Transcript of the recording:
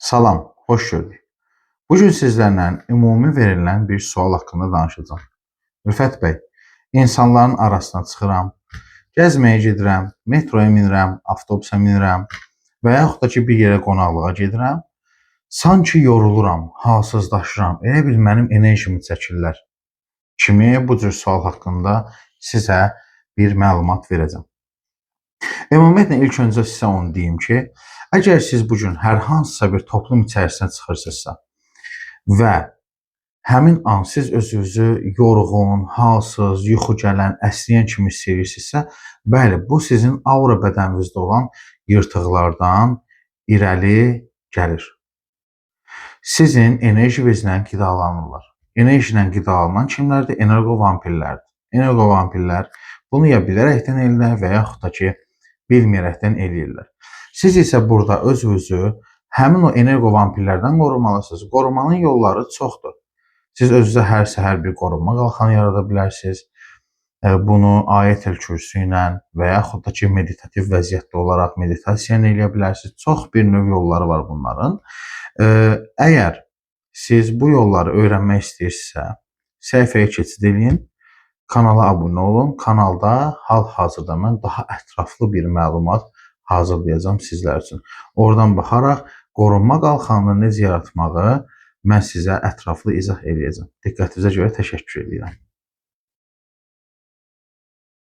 Salam, xoş gördük. Bugün sizlərlə ümumi verilən bir sual haqqında danışacağım. Rüfət bəy, insanların arasına çıxıram, gəzməyə gedirəm, metroya minirəm, avtobusa minirəm və yaxud da ki, bir yerə qonaqlığa gedirəm. Sanki yoruluram, halsızlaşıram, elə bil mənim enerjimi çəkirlər kimi bu cür sual haqqında sizə bir məlumat verəcəm. Ümumiyyətlə, ilk öncə sizə onu deyim ki, əgər siz bugün hər hansısa bir toplum içərisinə çıxırsınızsa və həmin an siz özünüzü yorğun, halsız, yuxu gələn, əsnəyən kimi hiss edirsinizsə, bəli, bu sizin aura bədəninizdə olan yırtıqlardan irəli gəlir. Sizin enerjinizlə qidalanırlar. Enerjinlə qidalanan kimlərdir? Enerqovampirlərdir. Enerqovampirlər bunu ya bilərəkdən eləyirlər və yaxud da ki, bilməyərəkdən eləyirlər. Siz isə burada özünüzü həmin o enerqovampirlərdən qorumalısınız. Qorumanın yolları çoxdur. Siz özünüzə hər səhər bir qorunma qalxanı yarada bilərsiniz. Bunu Ayətəl Kürsü ilə və yaxud da ki, meditativ vəziyyətdə olaraq meditasiya ilə eləyə bilərsiniz. Çox bir növ yolları var bunların. Əgər siz bu yolları öyrənmək istəyirsinizsə, səhifəyə keçid edin, kanala abunə olun. Kanalda hal-hazırda mən daha ətraflı bir məlumat hazırlayacağam sizlər üçün. Oradan baxaraq qorunma qalxanını necə yaratmağı mən sizə ətraflı izah edəcəm. Diqqətinizə görə təşəkkür edirəm.